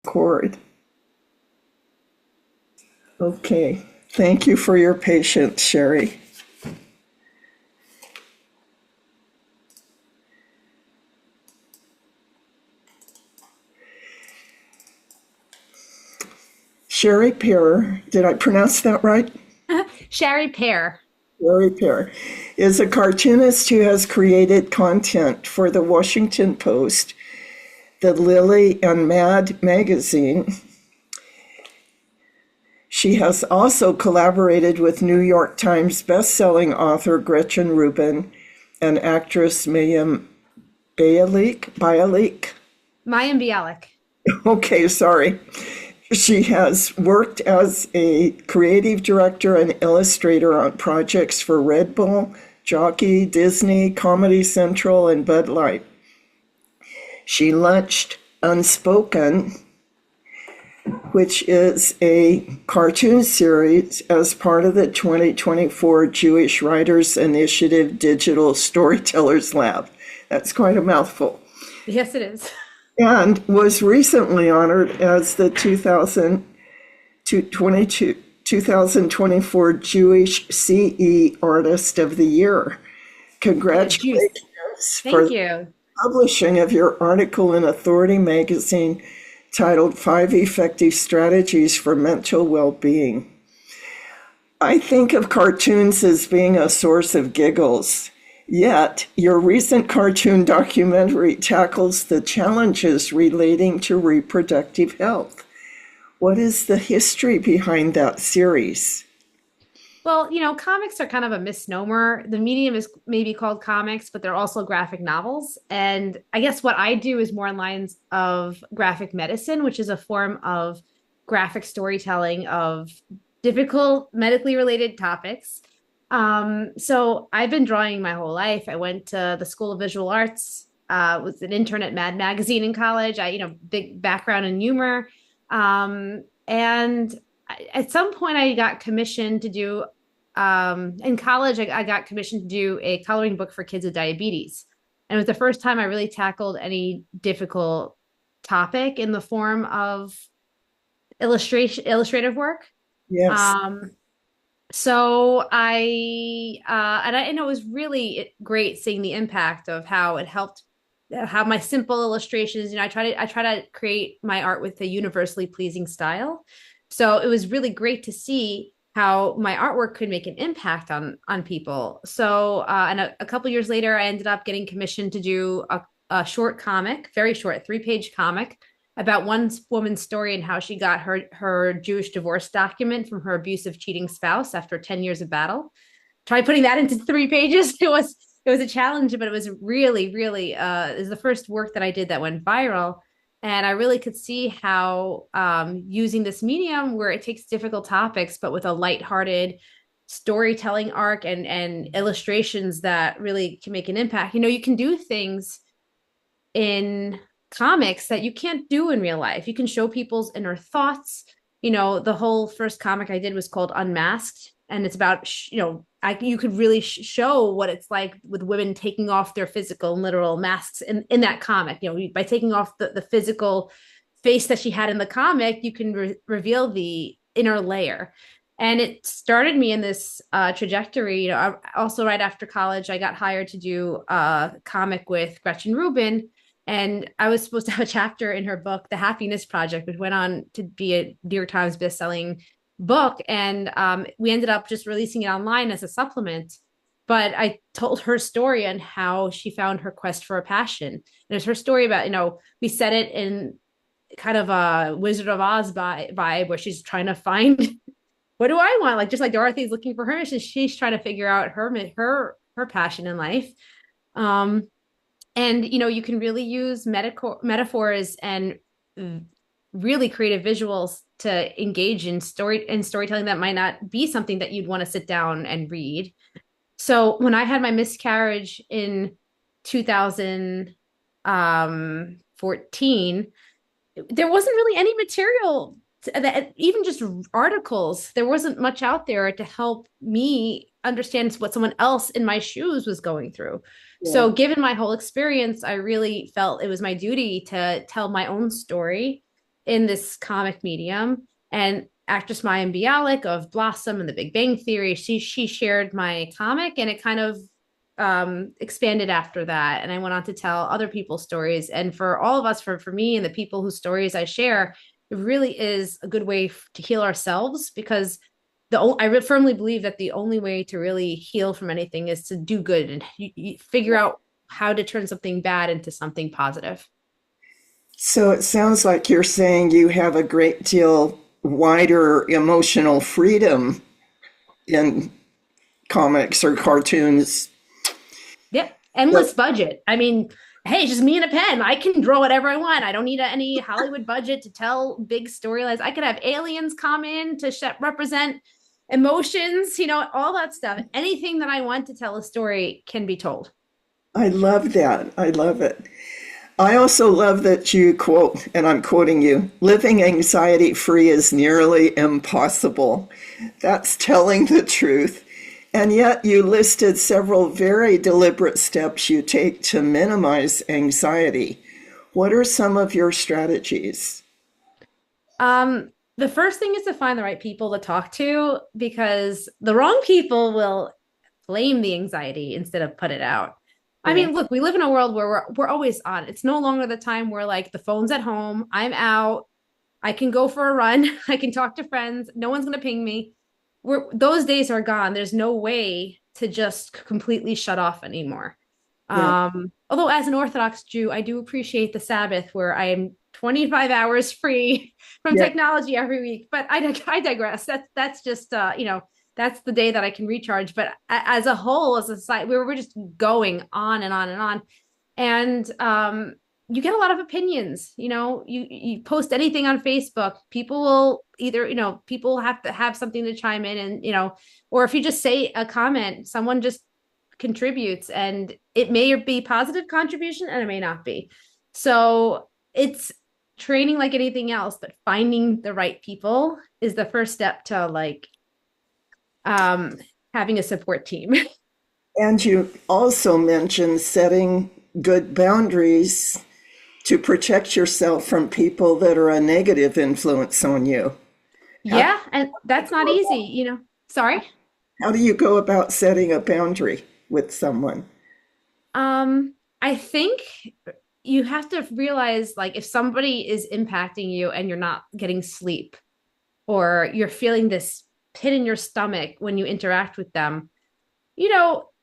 Record. Okay. Thank you for your patience, Sherry. Sherry Pere, did I pronounce that right? Chari Pere. Sherry Pere is a cartoonist who has created content for the Washington Post, the Lily and Mad magazine. She has also collaborated with New York Times bestselling author Gretchen Rubin and actress Miriam Bialik. Mayim Bialik. Okay, sorry. She has worked as a creative director and illustrator on projects for Red Bull, Jockey, Disney, Comedy Central, and Bud Light. She launched Unspoken, which is a cartoon series as part of the 2024 Jewish Writers Initiative Digital Storytellers Lab. That's quite a mouthful. Yes, it is. And was recently honored as the 2024 Jewish CE Artist of the Year. Yeah, juice. Congratulations for Thank the you. publishing of your article in Authority magazine titled Five Effective Strategies for Mental Well-Being. I think of cartoons as being a source of giggles. Yet, your recent cartoon documentary tackles the challenges relating to reproductive health. What is the history behind that series? Well, comics are kind of a misnomer. The medium is maybe called comics, but they're also graphic novels. And I guess what I do is more in lines of graphic medicine, which is a form of graphic storytelling of difficult medically related topics. So I've been drawing my whole life. I went to the School of Visual Arts, was an intern at Mad Magazine in college. Big background in humor. And at some point I got commissioned to do in college I got commissioned to do a coloring book for kids with diabetes, and it was the first time I really tackled any difficult topic in the form of illustrative work. Yes. um so I know it was really great seeing the impact of how it helped, how my simple illustrations, I try to create my art with a universally pleasing style. So it was really great to see how my artwork could make an impact on people. So and a couple years later, I ended up getting commissioned to do a short comic, very short, 3-page comic about one woman's story and how she got her Jewish divorce document from her abusive, cheating spouse after 10 years of battle. Try putting that into 3 pages. It was a challenge, but it was really, really it was the first work that I did that went viral. And I really could see how using this medium where it takes difficult topics, but with a lighthearted storytelling arc and illustrations that really can make an impact. You can do things in comics that you can't do in real life. You can show people's inner thoughts. The whole first comic I did was called Unmasked, and it's about you could really show what it's like with women taking off their physical and literal masks in that comic. By taking off the physical face that she had in the comic, you can reveal the inner layer. And it started me in this trajectory. Also right after college, I got hired to do a comic with Gretchen Rubin, and I was supposed to have a chapter in her book, The Happiness Project, which went on to be a New York Times bestselling book. And we ended up just releasing it online as a supplement. But I told her story and how she found her quest for a passion. And it's her story about, we set it in kind of a Wizard of Oz vibe where she's trying to find what do I want? Like just like Dorothy's looking for her, she's trying to figure out her passion in life. Um, and you can really use metaphors and really creative visuals to engage in storytelling that might not be something that you'd want to sit down and read. So when I had my miscarriage in 2014, there wasn't really any material that, even just articles, there wasn't much out there to help me understand what someone else in my shoes was going through. Yeah. So given my whole experience, I really felt it was my duty to tell my own story in this comic medium. And actress Mayim Bialik of Blossom and The Big Bang Theory, she shared my comic, and it kind of expanded after that. And I went on to tell other people's stories. And for all of us, for me and the people whose stories I share, it really is a good way to heal ourselves, because I firmly believe that the only way to really heal from anything is to do good, and you figure out how to turn something bad into something positive. So it sounds like you're saying you have a great deal wider emotional freedom in comics or cartoons. Yep. Endless budget. I mean, hey, it's just me and a pen. I can draw whatever I want. I don't need any Hollywood budget to tell big storylines. I could have aliens come in to represent emotions, all that stuff. Anything that I want to tell a story can be told. I love that. I love it. I also love that you quote, and I'm quoting you, living anxiety free is nearly impossible. That's telling the truth. And yet you listed several very deliberate steps you take to minimize anxiety. What are some of your strategies? The first thing is to find the right people to talk to, because the wrong people will blame the anxiety instead of put it out. I Yeah. mean, look, we live in a world where we're always on. It's no longer the time where like the phone's at home, I'm out, I can go for a run, I can talk to friends, no one's gonna ping me. Those days are gone. There's no way to just completely shut off anymore. Yeah. Although as an Orthodox Jew, I do appreciate the Sabbath where I am 25 hours free from Yeah. technology every week. But I digress. That's just that's the day that I can recharge. But as a whole, as a society, we're just going on and on and on. And you get a lot of opinions. You post anything on Facebook, people will either, people have to have something to chime in, and or if you just say a comment, someone just contributes, and it may be positive contribution and it may not be. So it's training like anything else, but finding the right people is the first step to like um having a support team. And you also mentioned setting good boundaries to protect yourself from people that are a negative influence on you. How, Yeah, and that's not easy. Sorry. how do you go about setting a boundary with someone? I think you have to realize, like, if somebody is impacting you and you're not getting sleep, or you're feeling this pit in your stomach when you interact with them,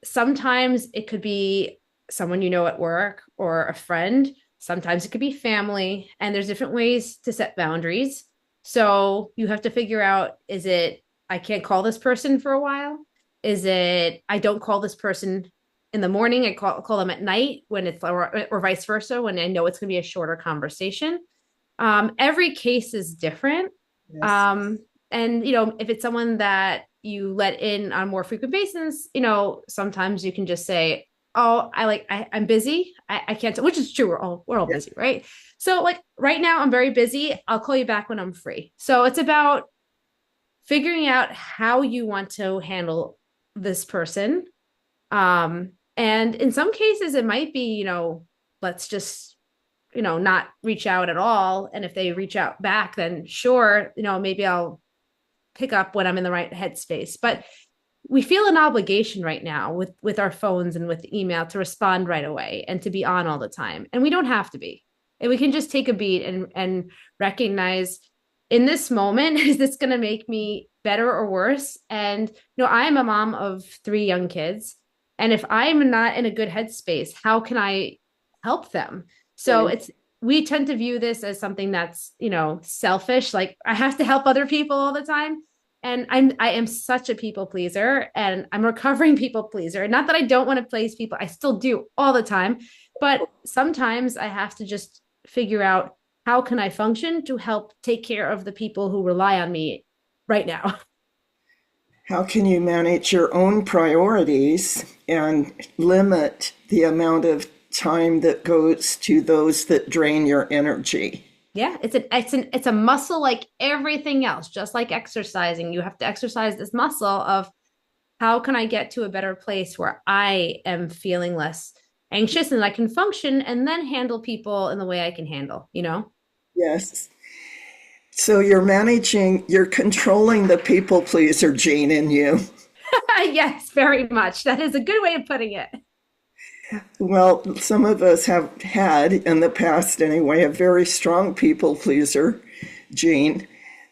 sometimes it could be someone at work or a friend. Sometimes it could be family, and there's different ways to set boundaries. So you have to figure out, is it, I can't call this person for a while? Is it, I don't call this person in the morning, I call them at night when it's, or vice versa, when I know it's going to be a shorter conversation. Every case is different. Yes. Um, and if it's someone that you let in on a more frequent basis, sometimes you can just say, "Oh, I'm busy. I can't," which is true. We're all Yes. busy, right? So like right now I'm very busy. I'll call you back when I'm free. So it's about figuring out how you want to handle this person. And in some cases it might be, let's just, not reach out at all. And if they reach out back, then sure, maybe I'll pick up when I'm in the right headspace. But we feel an obligation right now with our phones and with email to respond right away and to be on all the time. And we don't have to be. And we can just take a beat and recognize, in this moment, is this going to make me better or worse? And I am a mom of 3 young kids. And if I'm not in a good headspace, how can I help them? So Right. it's, we tend to view this as something that's, selfish. Like, I have to help other people all the time. And I am such a people pleaser, and I'm a recovering people pleaser. Not that I don't want to please people, I still do all the time. But sometimes I have to just figure out, how can I function to help take care of the people who rely on me right now? How can you manage your own priorities and limit the amount of time that goes to those that drain your energy? Yeah, it's a muscle like everything else. Just like exercising, you have to exercise this muscle of, how can I get to a better place where I am feeling less anxious and I can function and then handle people in the way I can handle? Yes. So you're controlling the people pleaser gene in you. Yes, very much. That is a good way of putting it. Well, some of us have had, in the past anyway, a very strong people pleaser gene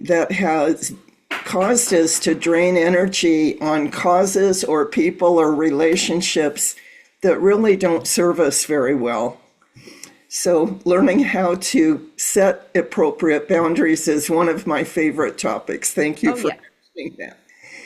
that has caused us to drain energy on causes or people or relationships that really don't serve us very well. So, learning how to set appropriate boundaries is one of my favorite topics. Thank you Oh, for yeah. mentioning that.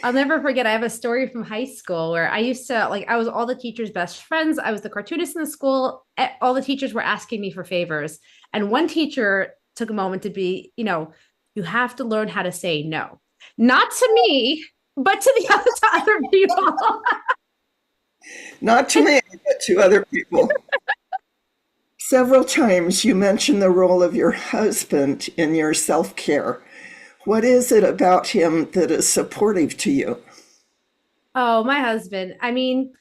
I'll never forget. I have a story from high school where I used to like, I was all the teachers' best friends. I was the cartoonist in the school. All the teachers were asking me for favors. And one teacher took a moment to be, you have to learn how to say no, not to me, but to the other, to other people. Not to me, but to other people. Several times you mentioned the role of your husband in your self care. What is it about him that is supportive to you? Oh, my husband. I mean,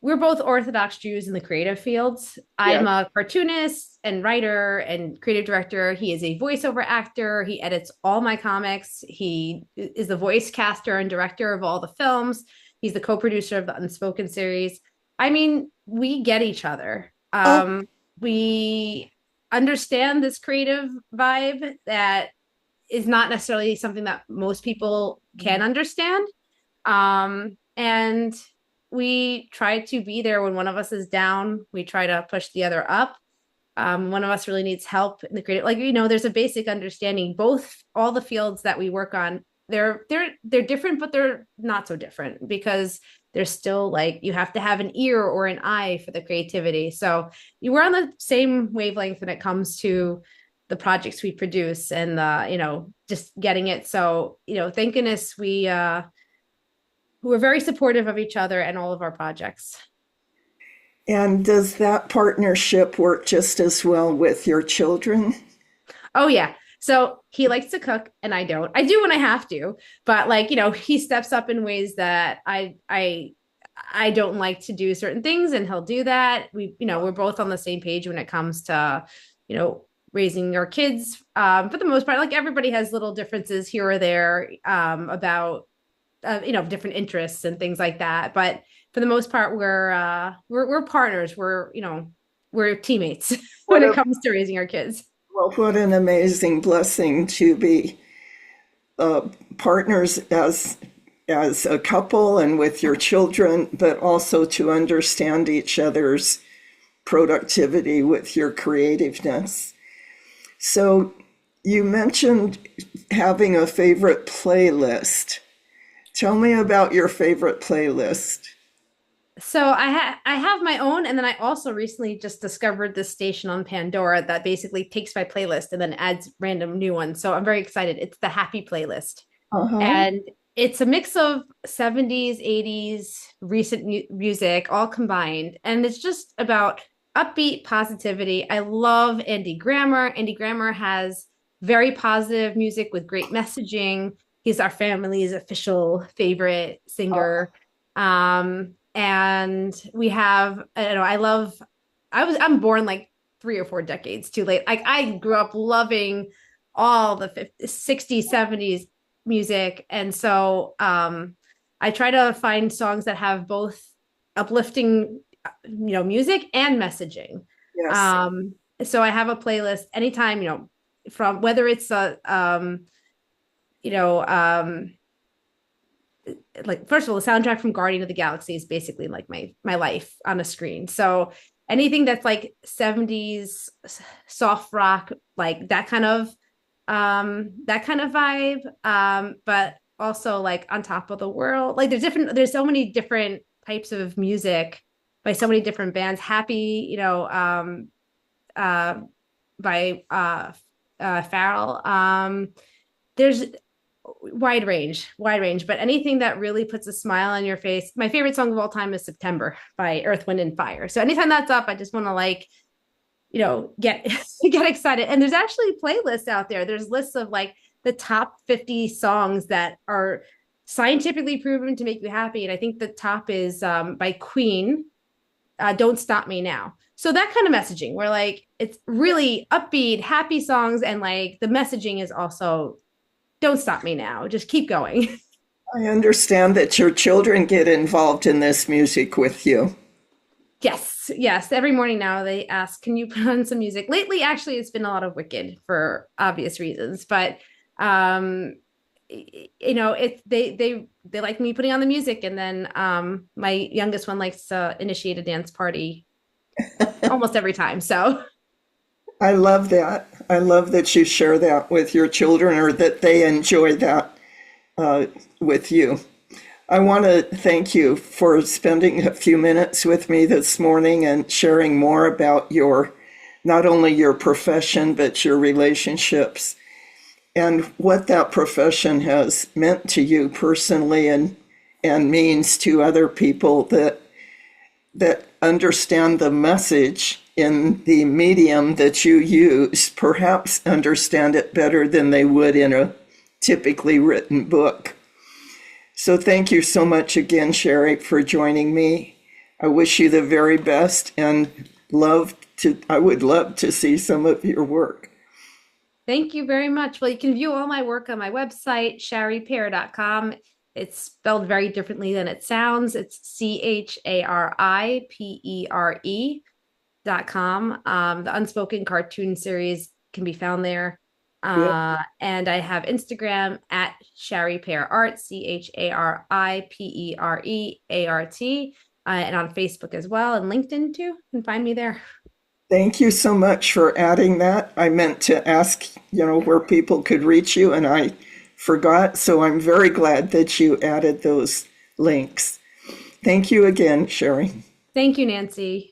we're both Orthodox Jews in the creative fields. I'm Yeah. a cartoonist and writer and creative director. He is a voiceover actor. He edits all my comics. He is the voice caster and director of all the films. He's the co-producer of the Unspoken series. I mean, we get each other. Oh, We understand this creative vibe that is not necessarily something that most people can understand. And we try to be there when one of us is down. We try to push the other up. One of us really needs help in the creative, like, there's a basic understanding. Both all the fields that we work on, they're different, but they're not so different because they're still like you have to have an ear or an eye for the creativity. So we're on the same wavelength when it comes to the projects we produce and just getting it. So, thank goodness we're very supportive of each other and all of our projects. and does that partnership work just as well with your children? Oh yeah. So he likes to cook and I don't. I do when I have to, but like, he steps up in ways that I don't like to do certain things and he'll do that. We're both on the same page when it comes to, raising our kids. For the most part, like everybody has little differences here or there about different interests and things like that. But for the most part, we're partners. We're teammates when What it a comes to raising our kids. well, what an amazing blessing to be partners as a couple and with your children, but also to understand each other's productivity with your creativeness. So you mentioned having a favorite playlist. Tell me about your favorite playlist. So I have my own, and then I also recently just discovered this station on Pandora that basically takes my playlist and then adds random new ones. So I'm very excited. It's the Happy Playlist, Uh-huh. and it's a mix of 70s, 80s, recent music all combined, and it's just about upbeat positivity. I love Andy Grammer. Andy Grammer has very positive music with great messaging. He's our family's official favorite singer. And we have, I don't know, I'm born like 3 or 4 decades too late. Like I grew up loving all the 50s, 60s, 70s music. And so I try to find songs that have both uplifting, music and messaging. Yes. So I have a playlist anytime, from whether it's you know, um, like first of all, the soundtrack from Guardian of the Galaxy is basically like my life on a screen. So anything that's like 70s soft rock, like that kind of vibe. But also like on top of the world. Like there's so many different types of music by so many different bands. Happy, uh by Farrell. There's wide range, but anything that really puts a smile on your face. My favorite song of all time is September by Earth, Wind and Fire. So anytime that's up, I just want to like, get get excited. And there's actually playlists out there. There's lists of like the top 50 songs that are scientifically proven to make you happy. And I think the top is by Queen, Don't Stop Me Now. So that kind of messaging where like it's really upbeat, happy songs, and like the messaging is also don't stop me now. Just keep going. I understand that your children get involved in this music with you. Yes, yes. Every morning now they ask, "Can you put on some music?" Lately, actually, it's been a lot of Wicked for obvious reasons, but um, they like me putting on the music, and then my youngest one likes to initiate a dance party almost every time. So I love that. I love that you share that with your children or that they enjoy that uh, with you. I want to thank you for spending a few minutes with me this morning and sharing more about your, not only your profession, but your relationships and what that profession has meant to you personally and means to other people that understand the message in the medium that you use, perhaps understand it better than they would in a typically written book. So thank you so much again, Chari, for joining me. I wish you the very best and I would love to see some of your work. thank you very much. Well, you can view all my work on my website, charipere.com. It's spelled very differently than it sounds. It's CHARIPERE.com. The Unspoken cartoon series can be found there. Yeah. And I have Instagram at Chari Pere Art, CHARIPEREART, and on Facebook as well, and LinkedIn too. You can find me there. Thank you so much for adding that. I meant to ask, where people could reach you, and I forgot. So I'm very glad that you added those links. Thank you again, Chari. Thank you, Nancy.